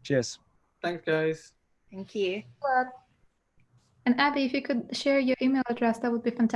Cheers. Thanks, guys. Thank you. And Abby, if you could share your email address, that would be fantastic.